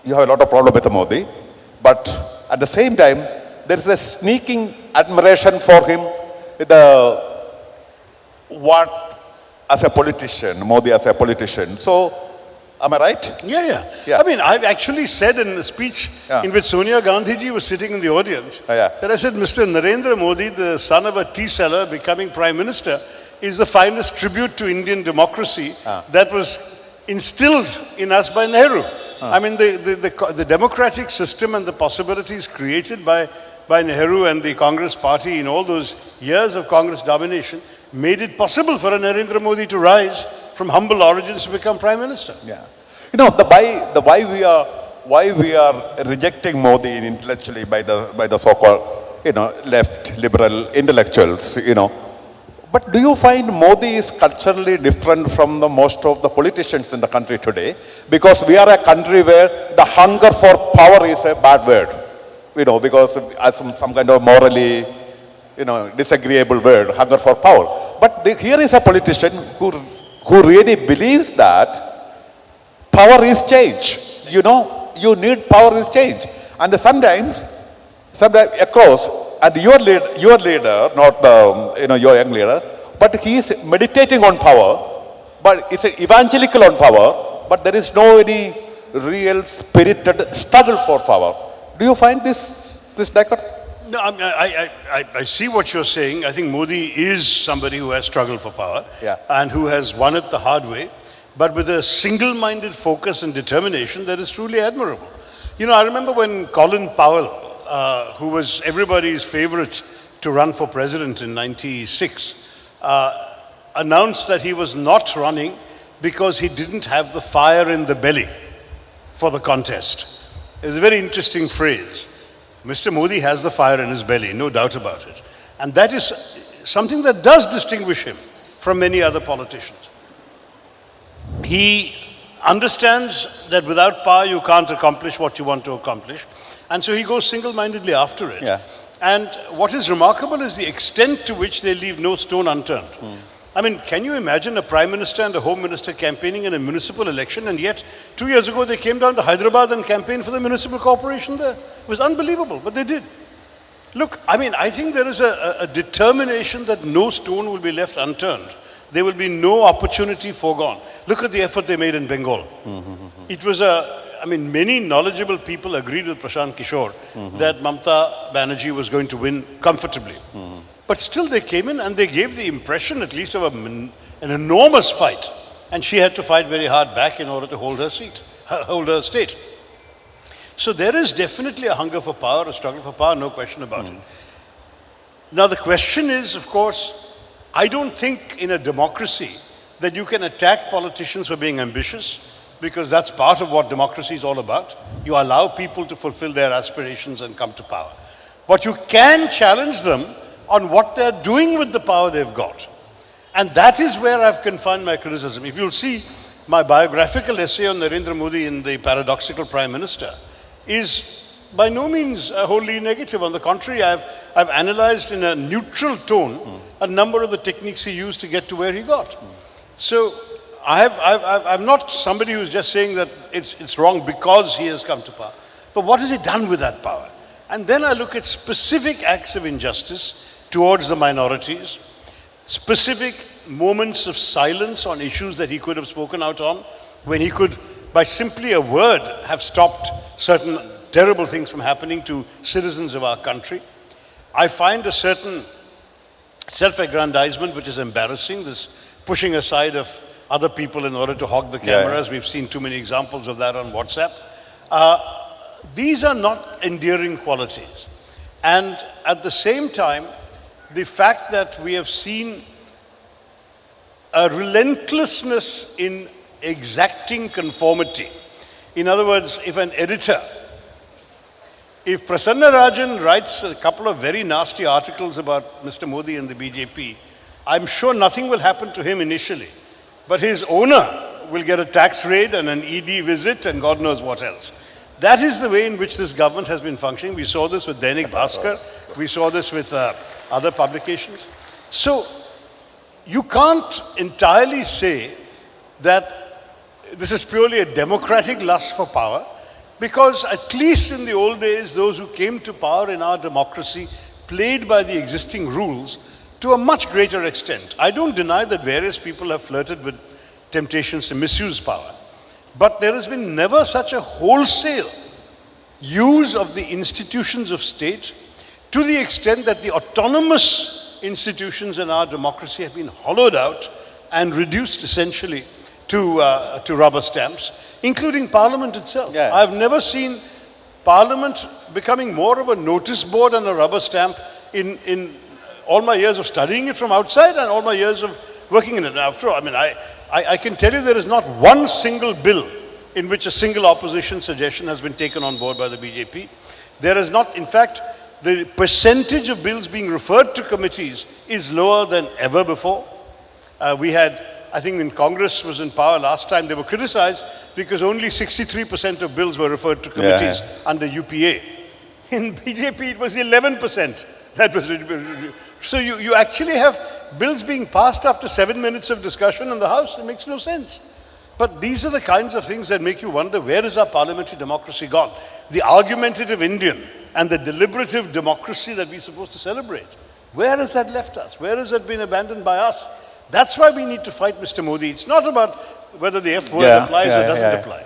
you have a lot of problem with Modi, but at the same time, there is a sneaking admiration for him, what as a politician, Modi as a politician. So, am I right? Yeah. I mean, I've actually said in a speech in which Sonia Gandhi ji was sitting in the audience, that I said, Mr. Narendra Modi, the son of a tea seller becoming Prime Minister, is the finest tribute to Indian democracy that was instilled in us by Nehru. I mean, the democratic system and the possibilities created by Nehru and the Congress party in all those years of Congress domination made it possible for a Narendra Modi to rise from humble origins to become Prime Minister. Yeah. You know, why we are rejecting Modi intellectually by the so-called, left liberal intellectuals, But do you find Modi is culturally different from the most of the politicians in the country today? Because we are a country where the hunger for power is a bad word, because as some kind of morally, disagreeable word, hunger for power. But here is a politician who really believes that power is change. You need power is change. And sometimes across, and your leader, not your young leader, but he is meditating on power, but it's evangelical on power, but there is no any real spirited struggle for power. Do you find this dichotomy? No, I see what you're saying. I think Modi is somebody who has struggled for power and who has won it the hard way, but with a single-minded focus and determination that is truly admirable. I remember when Colin Powell, who was everybody's favorite to run for president in '96, announced that he was not running because he didn't have the fire in the belly for the contest. It was a very interesting phrase. Mr. Modi has the fire in his belly, no doubt about it. And that is something that does distinguish him from many other politicians. He understands that without power you can't accomplish what you want to accomplish. And so he goes single-mindedly after it. And what is remarkable is the extent to which they leave no stone unturned. I mean, can you imagine a Prime Minister and a Home Minister campaigning in a municipal election, and yet 2 years ago they came down to Hyderabad and campaigned for the municipal corporation there? It was unbelievable, but they did. Look, I mean, I think there is a determination that no stone will be left unturned. There will be no opportunity foregone. Look at the effort they made in Bengal. It was many knowledgeable people agreed with Prashant Kishore that Mamata Banerjee was going to win comfortably. But still they came in and they gave the impression at least of an enormous fight. And she had to fight very hard back in order to hold her seat, hold her state. So there is definitely a hunger for power, a struggle for power, no question about it. Now the question is, of course, I don't think in a democracy that you can attack politicians for being ambitious, because that's part of what democracy is all about. You allow people to fulfill their aspirations and come to power. But you can challenge them on what they're doing with the power they've got. And that is where I've confined my criticism. If you'll see, my biographical essay on Narendra Modi in The Paradoxical Prime Minister is by no means wholly negative. On the contrary, I've analyzed in a neutral tone a number of the techniques he used to get to where he got. So I'm not somebody who's just saying that it's wrong because he has come to power. But what has he done with that power? And then I look at specific acts of injustice towards the minorities, specific moments of silence on issues that he could have spoken out on, when he could, by simply a word, have stopped certain terrible things from happening to citizens of our country. I find a certain self-aggrandizement which is embarrassing, this pushing aside of other people in order to hog the cameras. We've seen too many examples of that on WhatsApp. These are not endearing qualities. And at the same time, the fact that we have seen a relentlessness in exacting conformity. In other words, if Prasanna Rajan writes a couple of very nasty articles about Mr. Modi and the BJP, I'm sure nothing will happen to him initially. But his owner will get a tax raid and an ED visit and God knows what else. That is the way in which this government has been functioning. We saw this with Dainik Bhaskar. We saw this with other publications. So you can't entirely say that this is purely a democratic lust for power. Because at least in the old days, those who came to power in our democracy played by the existing rules to a much greater extent. I don't deny that various people have flirted with temptations to misuse power. But there has been never such a wholesale use of the institutions of state to the extent that the autonomous institutions in our democracy have been hollowed out and reduced essentially to rubber stamps, including Parliament itself. Yeah. I've never seen Parliament becoming more of a notice board and a rubber stamp in all my years of studying it from outside and all my years of working in it. Now, after all, I mean, I can tell you there is not one single bill in which a single opposition suggestion has been taken on board by the BJP. There is not, in fact, the percentage of bills being referred to committees is lower than ever before. We had, I think when Congress was in power last time, they were criticized because only 63% of bills were referred to committees under UPA. In BJP, it was 11%. That was, so you actually have bills being passed after 7 minutes of discussion in the House. It makes no sense. But these are the kinds of things that make you wonder, where is our parliamentary democracy gone? The argumentative Indian and the deliberative democracy that we're supposed to celebrate. Where has that left us? Where has that been abandoned by us? That's why we need to fight Mr. Modi. It's not about whether the F word applies or doesn't apply.